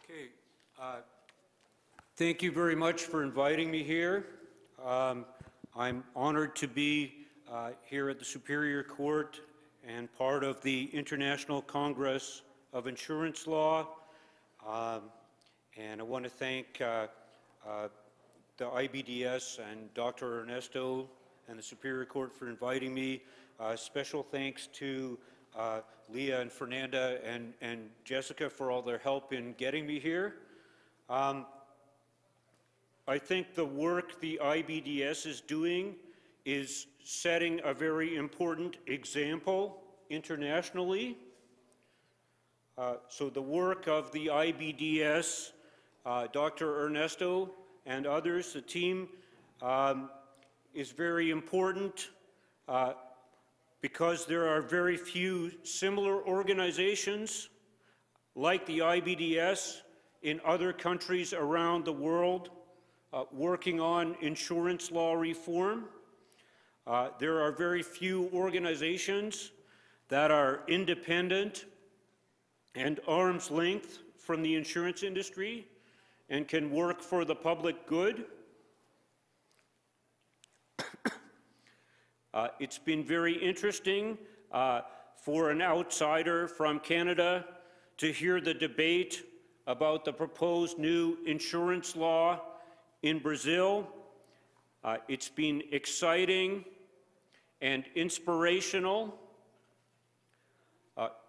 Okay. Thank you very much for inviting me here. I'm honored to be here at the Superior Court and part of the International Congress of Insurance Law. And I want to thank the IBDS and Dr. Ernesto and the Superior Court for inviting me. Special thanks to Leah and Fernanda and Jessica for all their help in getting me here. I think the work the IBDS is doing is setting a very important example internationally. So the work of the IBDS, Dr. Ernesto and others, the team, is very important because there are very few similar organizations like the IBDS in other countries around the world working on insurance law reform. There are very few organizations that are independent and arm's length from the insurance industry and can work for the public good. It's been very interesting for an outsider from Canada to hear the debate about the proposed new insurance law in Brazil. It's been exciting and inspirational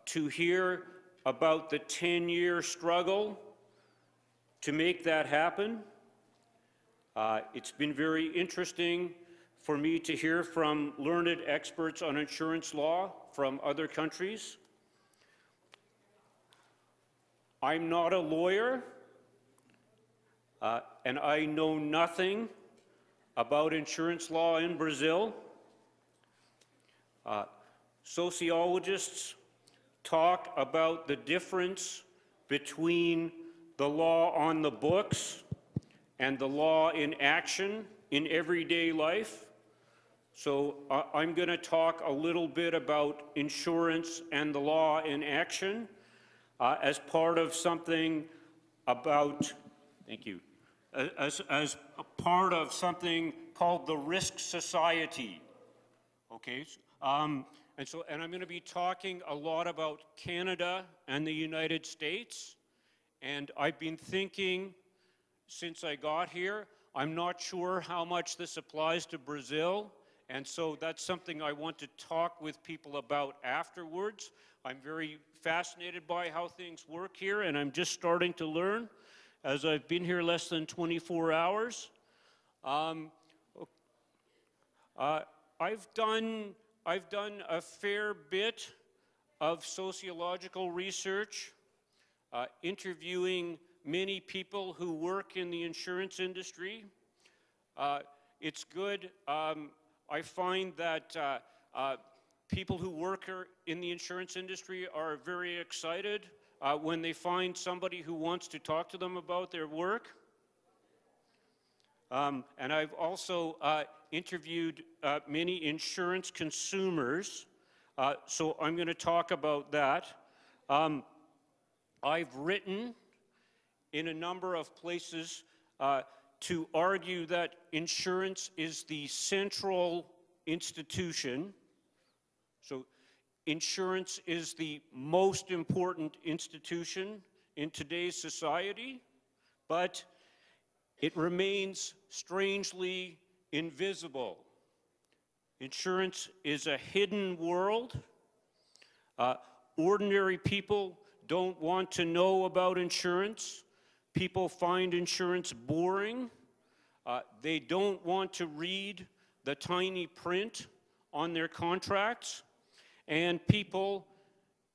to hear about the 10-year struggle to make that happen. It's been very interesting for me to hear from learned experts on insurance law from other countries. I'm not a lawyer, and I know nothing about insurance law in Brazil. Sociologists talk about the difference between the law on the books and the law in action in everyday life. So I'm going to talk a little bit about insurance and the law in action as part of something about, thank you, as a part of something called the Risk Society. Okay, and I'm going to be talking a lot about Canada and the United States. And I've been thinking since I got here, I'm not sure how much this applies to Brazil. And so that's something I want to talk with people about afterwards. I'm very fascinated by how things work here, and I'm just starting to learn as I've been here less than 24 hours. I've done a fair bit of sociological research, interviewing many people who work in the insurance industry. It's good. I find that people who work in the insurance industry are very excited when they find somebody who wants to talk to them about their work. And I've also interviewed many insurance consumers, so I'm going to talk about that. I've written in a number of places to argue that insurance is the central institution. So insurance is the most important institution in today's society, but it remains strangely invisible. Insurance is a hidden world. Ordinary people don't want to know about insurance. People find insurance boring. They don't want to read the tiny print on their contracts. And people,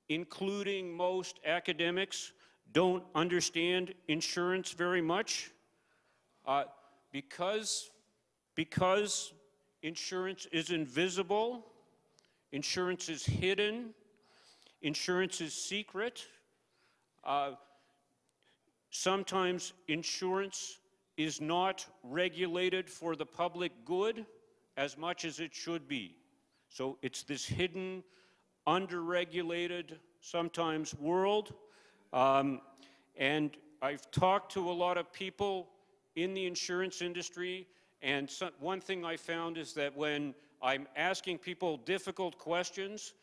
including most academics, don't understand insurance very much because insurance is invisible, insurance is hidden, insurance is secret. Sometimes insurance is not regulated for the public good as much as it should be. So it's this hidden, underregulated, sometimes world. And I've talked to a lot of people in the insurance industry, and one thing I found is that when I'm asking people difficult questions,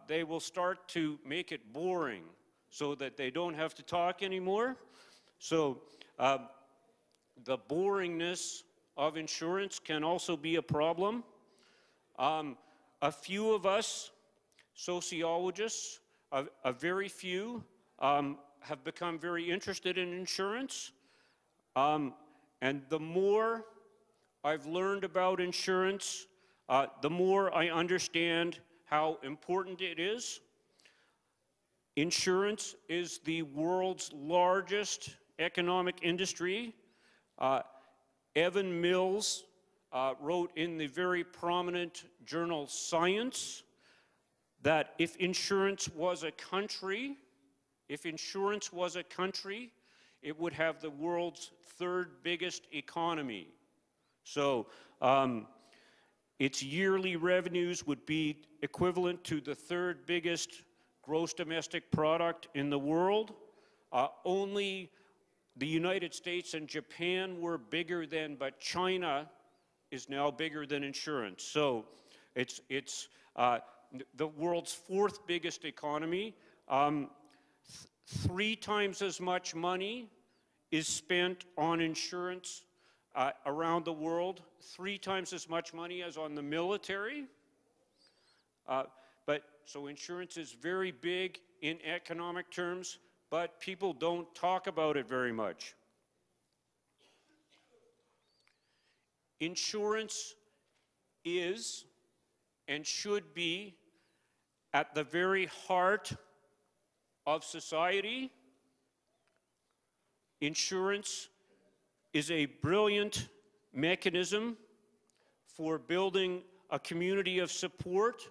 they will start to make it boring so that they don't have to talk anymore. So the boringness of insurance can also be a problem. A few of us sociologists, a very few, have become very interested in insurance. And the more I've learned about insurance, the more I understand how important it is. Insurance is the world's largest economic industry. Evan Mills wrote in the very prominent journal Science that if insurance was a country, it would have the world's third biggest economy. So its yearly revenues would be equivalent to the third biggest gross domestic product in the world. Only the United States and Japan were bigger than, but China is now bigger than insurance. So it's the world's fourth biggest economy. 3 times as much money is spent on insurance around the world, 3 times as much money as on the military. So insurance is very big in economic terms, but people don't talk about it very much. Insurance is and should be at the very heart of society. Insurance is a brilliant mechanism for building a community of support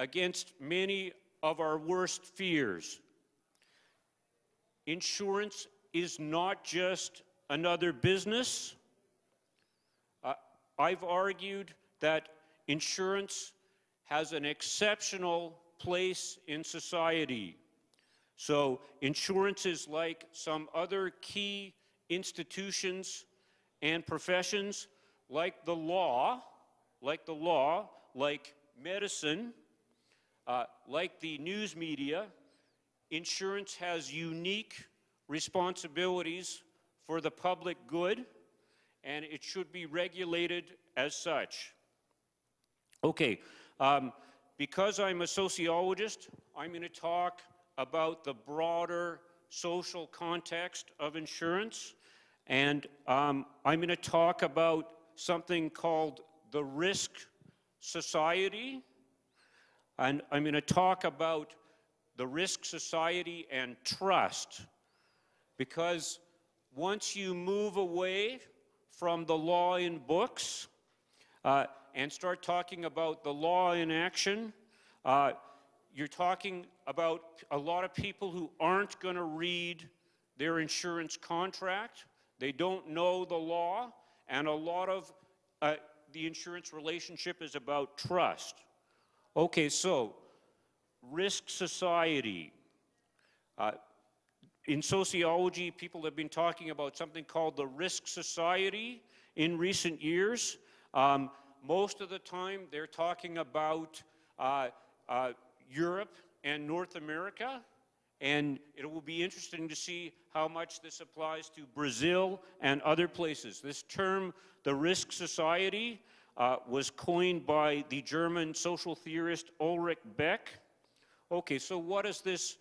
against many of our worst fears. Insurance is not just another business. I've argued that insurance has an exceptional place in society. So insurance is like some other key institutions and professions, like the law, like medicine, like the news media. Insurance has unique responsibilities for the public good, and it should be regulated as such. Okay, because I'm a sociologist, I'm going to talk about the broader social context of insurance, and I'm going to talk about something called the risk society, and I'm going to talk about the risk society and trust, because once you move away from the law in books and start talking about the law in action, you're talking about a lot of people who aren't going to read their insurance contract. They don't know the law, and a lot of the insurance relationship is about trust. Okay, so risk society. In sociology, people have been talking about something called the risk society in recent years. Most of the time, they're talking about Europe and North America, and it will be interesting to see how much this applies to Brazil and other places. This term, the risk society, was coined by the German social theorist Ulrich Beck. Okay, so what is this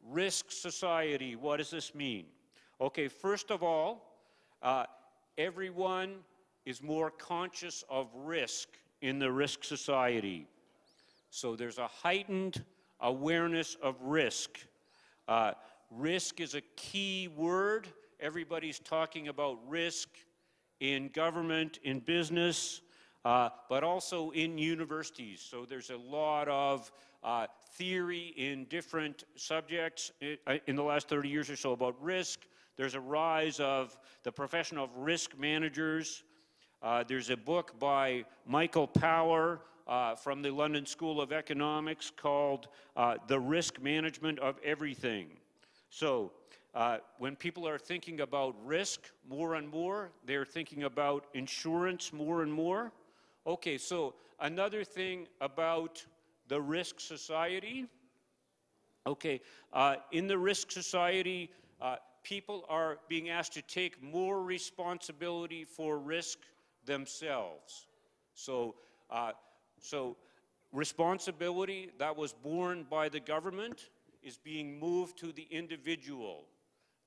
risk society? What does this mean? Okay, first of all, everyone is more conscious of risk in the risk society. So there's a heightened awareness of risk. Risk is a key word. Everybody's talking about risk in government, in business, but also in universities. So there's a lot of theory in different subjects in the last 30 years or so about risk. There's a rise of the profession of risk managers. There's a book by Michael Power from the London School of Economics called The Risk Management of Everything. So when people are thinking about risk more and more, they're thinking about insurance more and more. Okay, so another thing about the risk society. Okay, in the risk society, people are being asked to take more responsibility for risk themselves. So, responsibility that was borne by the government is being moved to the individual.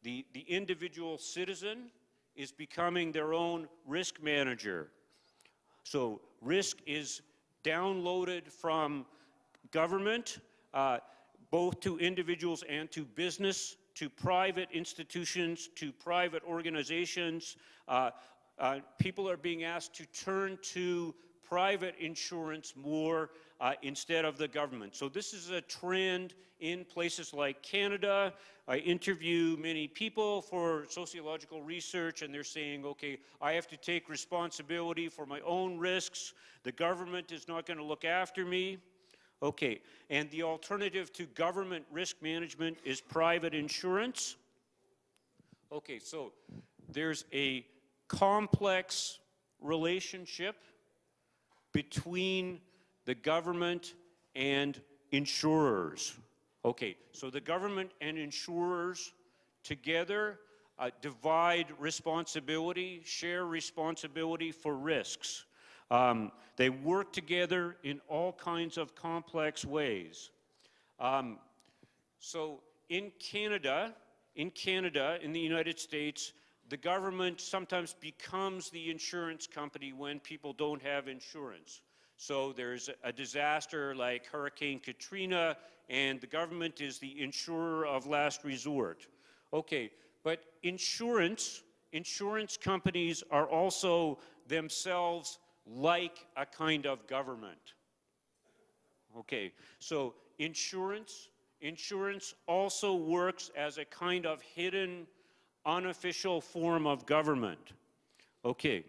The individual citizen is becoming their own risk manager. So risk is downloaded from government, both to individuals and to business, to private institutions, to private organizations. People are being asked to turn to private insurance more instead of the government. So this is a trend in places like Canada. I interview many people for sociological research, and they're saying, okay, I have to take responsibility for my own risks. The government is not going to look after me. Okay, and the alternative to government risk management is private insurance. Okay, so there's a complex relationship between the government and insurers. Okay, so the government and insurers together divide responsibility, share responsibility for risks. They work together in all kinds of complex ways. So in Canada, in the United States, the government sometimes becomes the insurance company when people don't have insurance. So there's a disaster like Hurricane Katrina, and the government is the insurer of last resort. Okay, but insurance companies are also themselves like a kind of government. Okay, so insurance also works as a kind of hidden, unofficial form of government. Okay,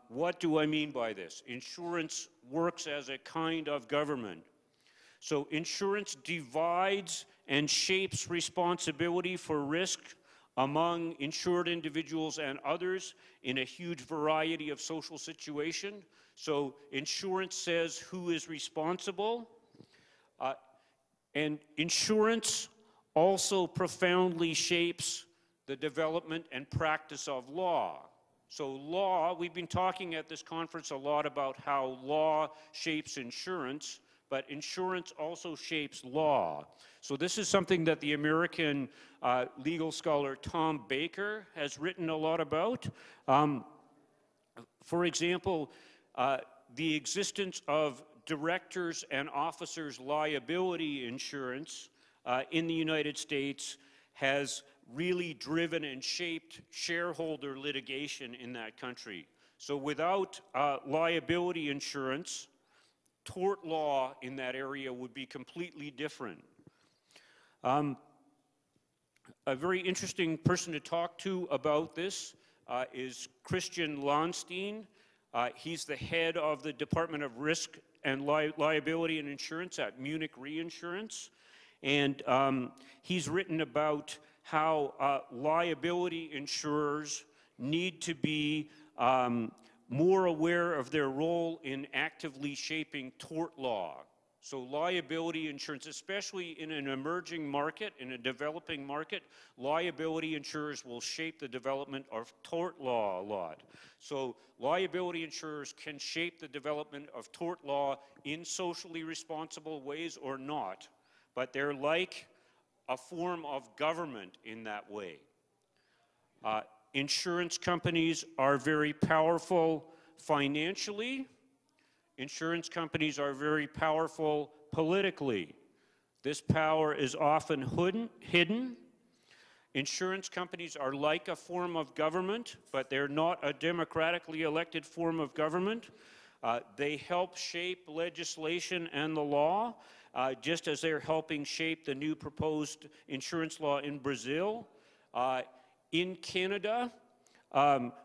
what do I mean by this? Insurance works as a kind of government. So insurance divides and shapes responsibility for risk among insured individuals and others in a huge variety of social situations. So insurance says who is responsible. And insurance also profoundly shapes the development and practice of law. So law, we've been talking at this conference a lot about how law shapes insurance, but insurance also shapes law. So this is something that the American legal scholar Tom Baker has written a lot about. For example, the existence of directors and officers liability insurance in the United States has really driven and shaped shareholder litigation in that country. So without liability insurance, tort law in that area would be completely different. A very interesting person to talk to about this is Christian Lonstein. He's the head of the Department of Risk and Liability and Insurance at Munich Reinsurance. And he's written about how liability insurers need to be more aware of their role in actively shaping tort law. So liability insurance, especially in an emerging market, in a developing market, liability insurers will shape the development of tort law a lot. So liability insurers can shape the development of tort law in socially responsible ways or not, but they're like a form of government in that way. Insurance companies are very powerful financially. Insurance companies are very powerful politically. This power is often hidden. Insurance companies are like a form of government, but they're not a democratically elected form of government. They help shape legislation and the law, just as they're helping shape the new proposed insurance law in Brazil. In Canada,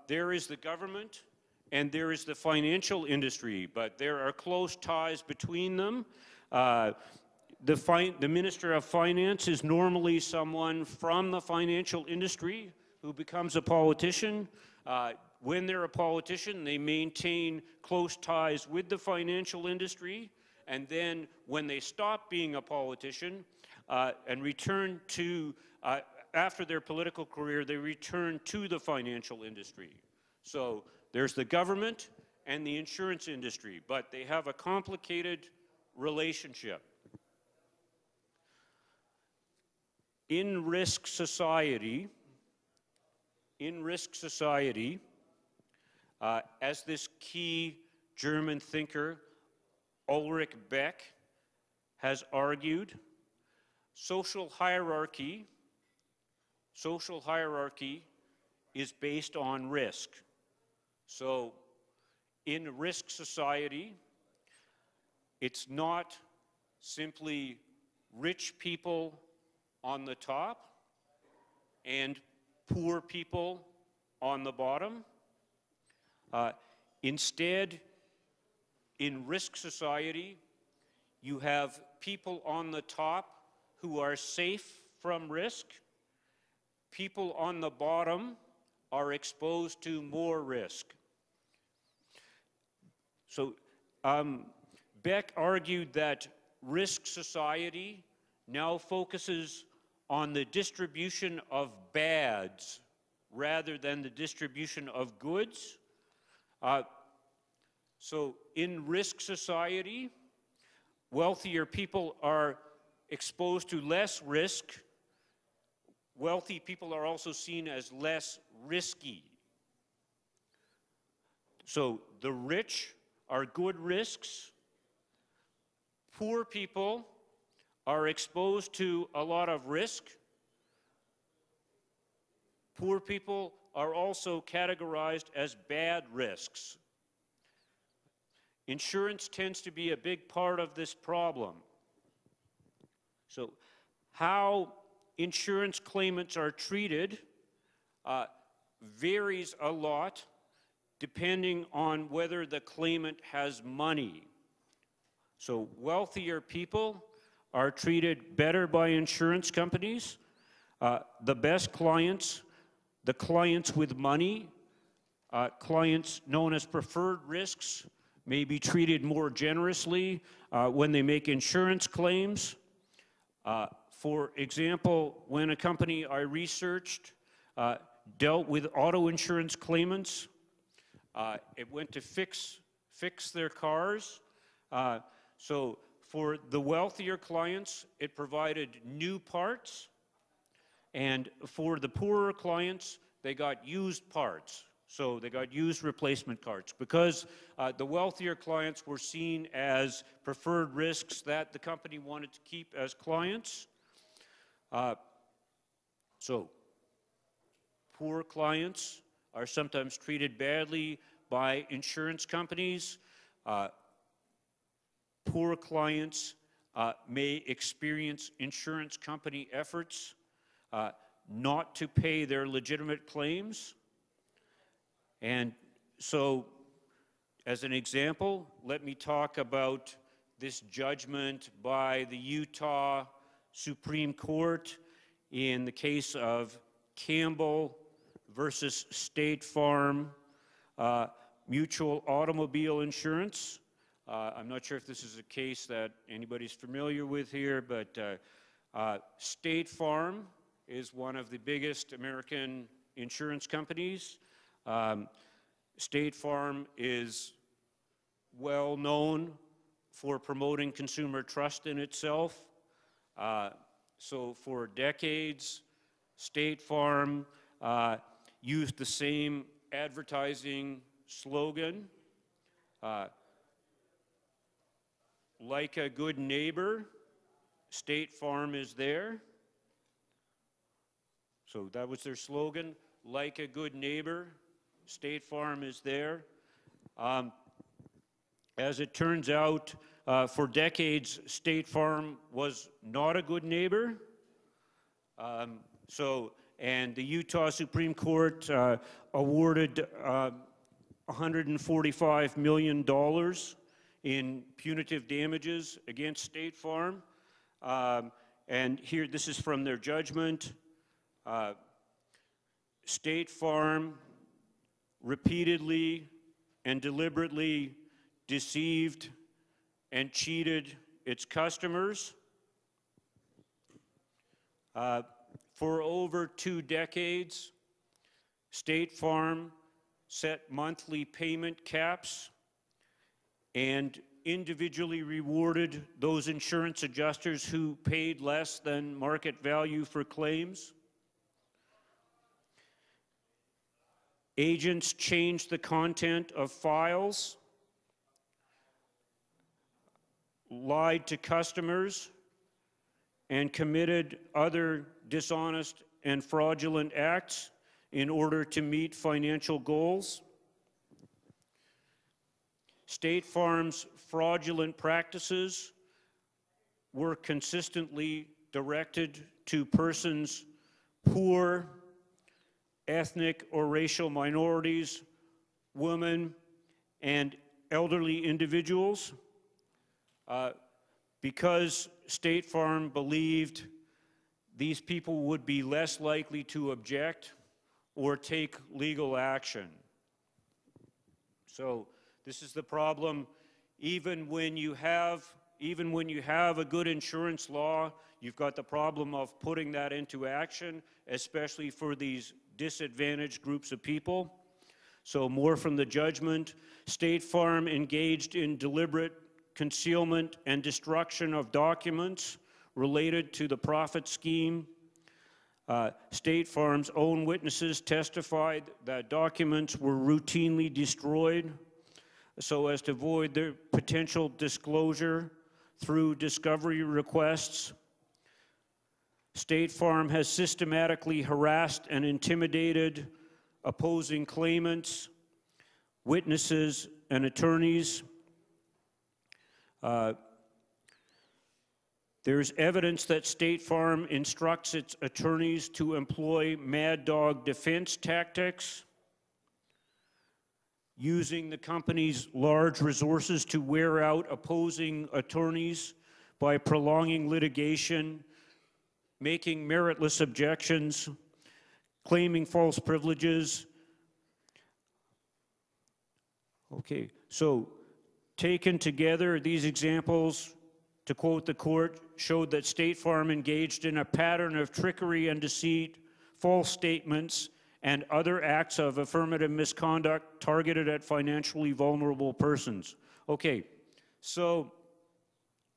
there is the government and there is the financial industry, but there are close ties between them. The Minister of Finance is normally someone from the financial industry who becomes a politician. When they're a politician, they maintain close ties with the financial industry, and then when they stop being a politician and return to, after their political career, they return to the financial industry. So there's the government and the insurance industry, but they have a complicated relationship. In risk society, as this key German thinker, Ulrich Beck, has argued, social hierarchy is based on risk. So in risk society, it's not simply rich people on the top and poor people on the bottom. Instead, in risk society, you have people on the top who are safe from risk. People on the bottom are exposed to more risk. So Beck argued that risk society now focuses on the distribution of bads rather than the distribution of goods. So in risk society, wealthier people are exposed to less risk. Wealthy people are also seen as less risky. So the rich are good risks. Poor people are exposed to a lot of risk. Poor people are also categorized as bad risks. Insurance tends to be a big part of this problem. So how insurance claimants are treated varies a lot depending on whether the claimant has money. So wealthier people are treated better by insurance companies. The best clients, the clients with money, clients known as preferred risks, may be treated more generously when they make insurance claims. For example, when a company I researched dealt with auto insurance claimants, it went to fix their cars. So for the wealthier clients, it provided new parts, and for the poorer clients, they got used parts. So they got used replacement parts because the wealthier clients were seen as preferred risks that the company wanted to keep as clients. So poor clients are sometimes treated badly by insurance companies. Poor clients may experience insurance company efforts not to pay their legitimate claims. And so, as an example, let me talk about this judgment by the Utah Supreme Court in the case of Campbell versus State Farm Mutual Automobile Insurance. I'm not sure if this is a case that anybody's familiar with here, but State Farm is one of the biggest American insurance companies. State Farm is well known for promoting consumer trust in itself. So for decades, State Farm used the same advertising slogan, like a good neighbor, State Farm is there. So that was their slogan, like a good neighbor, State Farm is there. As it turns out, for decades, State Farm was not a good neighbor. And the Utah Supreme Court awarded $145 million in punitive damages against State Farm. And here, this is from their judgment. State Farm repeatedly and deliberately deceived and cheated its customers. For over 2 decades, State Farm set monthly payment caps and individually rewarded those insurance adjusters who paid less than market value for claims. Agents changed the content of files, lied to customers, and committed other dishonest and fraudulent acts in order to meet financial goals. State Farm's fraudulent practices were consistently directed to persons poor, ethnic or racial minorities, women, and elderly individuals. Because State Farm believed these people would be less likely to object or take legal action. So this is the problem. Even when you have a good insurance law, you've got the problem of putting that into action, especially for these disadvantaged groups of people. So more from the judgment. State Farm engaged in deliberate concealment and destruction of documents related to the profit scheme. State Farm's own witnesses testified that documents were routinely destroyed so as to avoid their potential disclosure through discovery requests. State Farm has systematically harassed and intimidated opposing claimants, witnesses, and attorneys. There's evidence that State Farm instructs its attorneys to employ mad dog defense tactics, using the company's large resources to wear out opposing attorneys by prolonging litigation, making meritless objections, claiming false privileges. Okay, so taken together, these examples, to quote the court, showed that State Farm engaged in a pattern of trickery and deceit, false statements, and other acts of affirmative misconduct targeted at financially vulnerable persons. Okay, so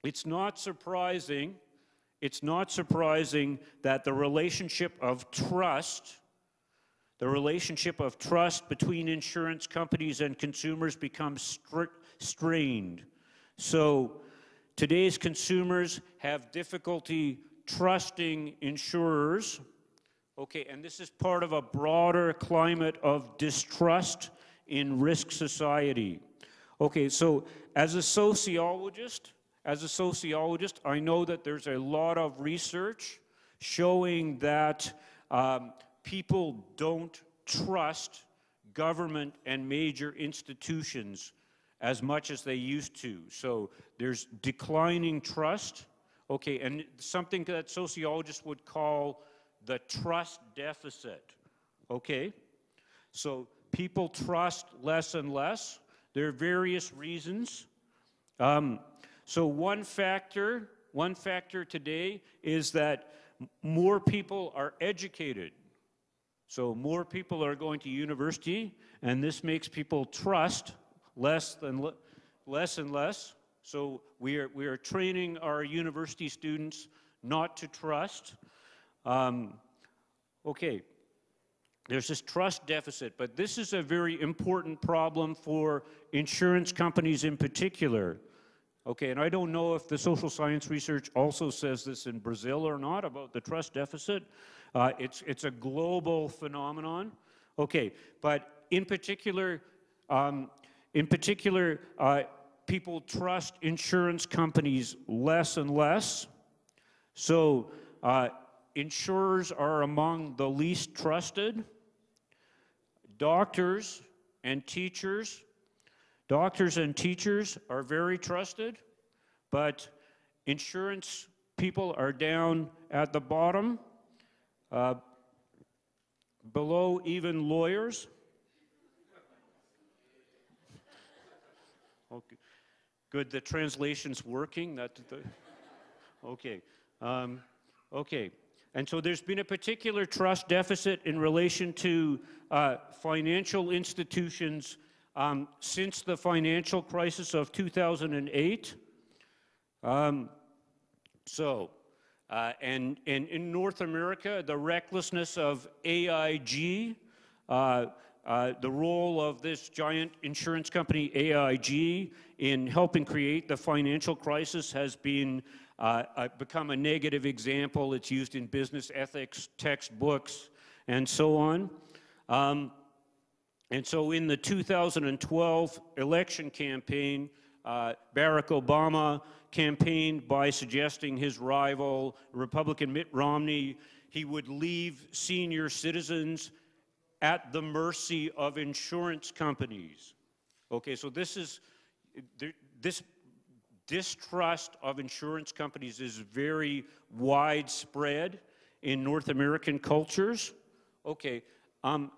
it's not surprising that the relationship of trust between insurance companies and consumers becomes strained. So today's consumers have difficulty trusting insurers. Okay, and this is part of a broader climate of distrust in risk society. Okay, so as a sociologist, I know that there's a lot of research showing that people don't trust government and major institutions as much as they used to. So there's declining trust. Okay, and something that sociologists would call the trust deficit. Okay, so people trust less and less. There are various reasons. So one factor today is that more people are educated. So more people are going to university, and this makes people trust less and less. So we are training our university students not to trust. Okay, there's this trust deficit, but this is a very important problem for insurance companies in particular. Okay, and I don't know if the social science research also says this in Brazil or not about the trust deficit. It's a global phenomenon. Okay, but in particular, people trust insurance companies less and less. So insurers are among the least trusted. Doctors and teachers are very trusted, but insurance people are down at the bottom, below even lawyers. Okay. Good, the translation's working. Okay. Okay. And so there's been a particular trust deficit in relation to financial institutions since the financial crisis of 2008. And in North America, the recklessness of AIG, the role of this giant insurance company, AIG, in helping create the financial crisis has been become a negative example. It's used in business ethics textbooks and so on. And so in the 2012 election campaign, Barack Obama campaigned by suggesting his rival, Republican Mitt Romney, he would leave senior citizens at the mercy of insurance companies. Okay, so this distrust of insurance companies is very widespread in North American cultures. Okay,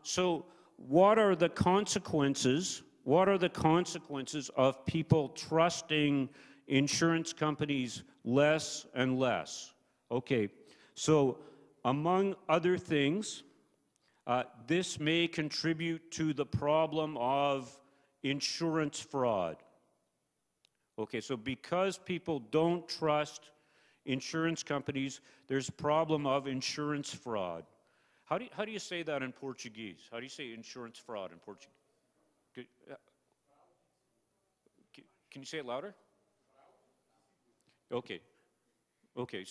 so what are the consequences? What are the consequences of people trusting insurance companies less and less? Okay, so among other things, this may contribute to the problem of insurance fraud. Okay, so because people don't trust insurance companies, there's a problem of insurance fraud. How do you say that in Portuguese? How do you say insurance fraud in Portuguese? Can you say it louder? Okay. Okay,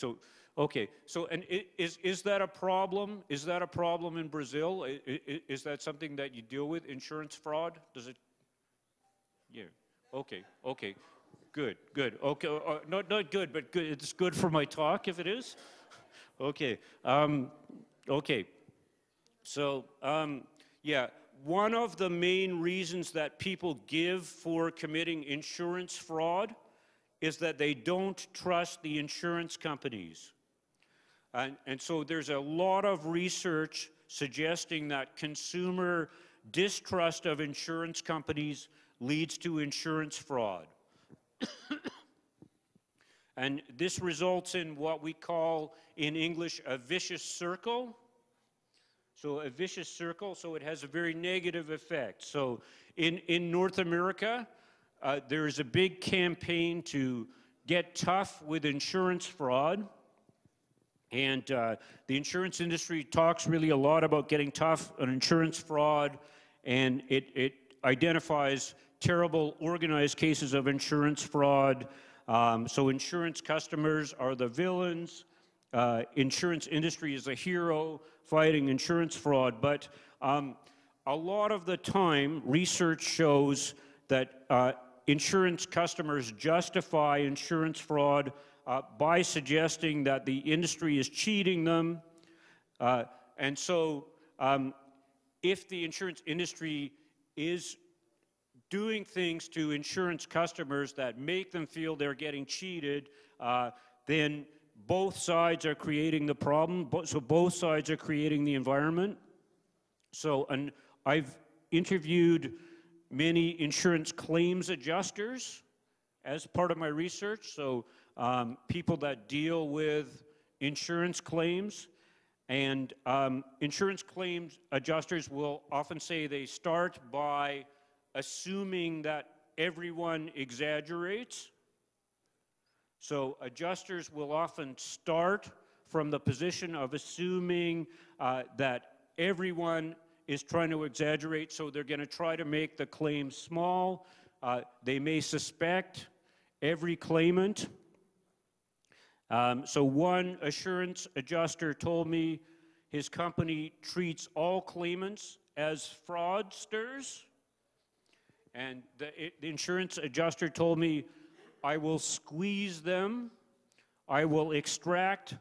so and is that a problem? Is that a problem in Brazil? Is that something that you deal with, insurance fraud? Does it? Yeah. Okay. Okay. Good. Good. Okay. Not good, but good. It's good for my talk if it is. Okay. Okay. So yeah, one of the main reasons that people give for committing insurance fraud is that they don't trust the insurance companies. And so there's a lot of research suggesting that consumer distrust of insurance companies leads to insurance fraud. And this results in what we call in English a vicious circle. So a vicious circle, so it has a very negative effect. So in North America, there is a big campaign to get tough with insurance fraud. And the insurance industry talks really a lot about getting tough on insurance fraud, and it identifies terrible organized cases of insurance fraud. So insurance customers are the villains. Insurance industry is a hero fighting insurance fraud. But a lot of the time, research shows that insurance customers justify insurance fraud by suggesting that the industry is cheating them. And so if the insurance industry is doing things to insurance customers that make them feel they're getting cheated, then both sides are creating the problem. So both sides are creating the environment. So and I've interviewed many insurance claims adjusters as part of my research. So people that deal with insurance claims. And insurance claims adjusters will often say they start by assuming that everyone exaggerates. So adjusters will often start from the position of assuming that everyone is trying to exaggerate, so they're going to try to make the claim small. They may suspect every claimant. So one assurance adjuster told me his company treats all claimants as fraudsters. And the insurance adjuster told me, I will squeeze them, I will extract,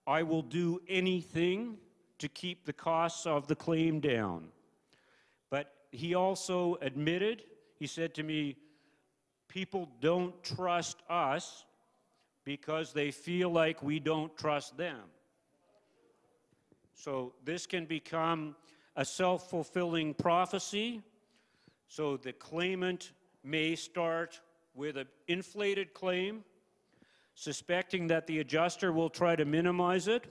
I will do anything to keep the costs of the claim down. But he also admitted, he said to me, people don't trust us because they feel like we don't trust them. So this can become a self-fulfilling prophecy. So the claimant may start with an inflated claim, suspecting that the adjuster will try to minimize it.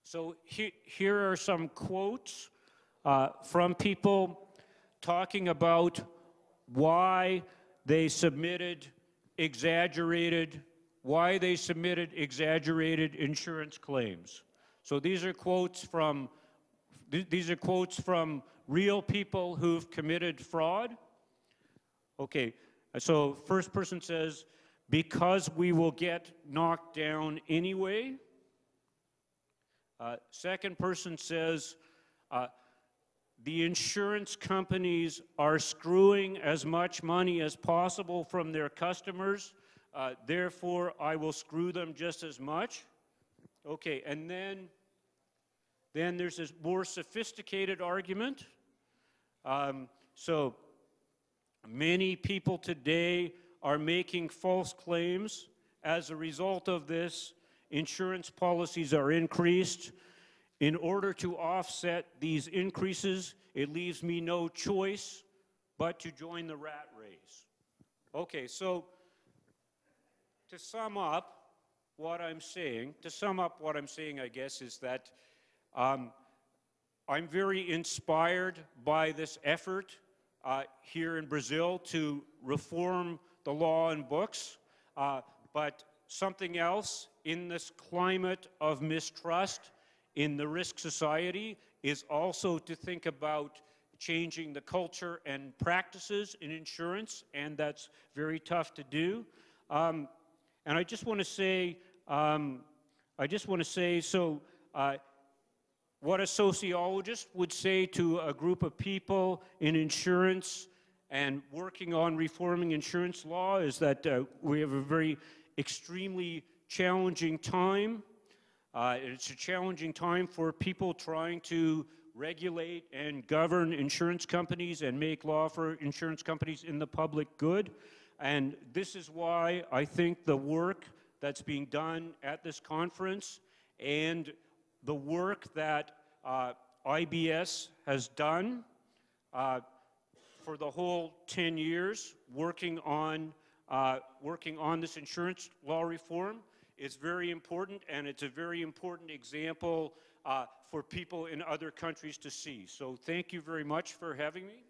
So here are some quotes from people talking about why they submitted exaggerated insurance claims. So these are quotes from real people who've committed fraud. Okay, so first person says, because we will get knocked down anyway. Second person says, the insurance companies are screwing as much money as possible from their customers, therefore I will screw them just as much. Okay, and then there's this more sophisticated argument. So many people today are making false claims. As a result of this, insurance policies are increased. In order to offset these increases, it leaves me no choice but to join the rat race. Okay, so to sum up what I'm saying, I guess, is that I'm very inspired by this effort here in Brazil to reform the law and books, but something else in this climate of mistrust in the risk society is also to think about changing the culture and practices in insurance, and that's very tough to do. And I just want to say, what a sociologist would say to a group of people in insurance and working on reforming insurance law is that we have a very extremely challenging time. It's a challenging time for people trying to regulate and govern insurance companies and make law for insurance companies in the public good. And this is why I think the work that's being done at this conference and the work that IBS has done for the whole 10 years working on this insurance law reform is very important, and it's a very important example for people in other countries to see. So thank you very much for having me.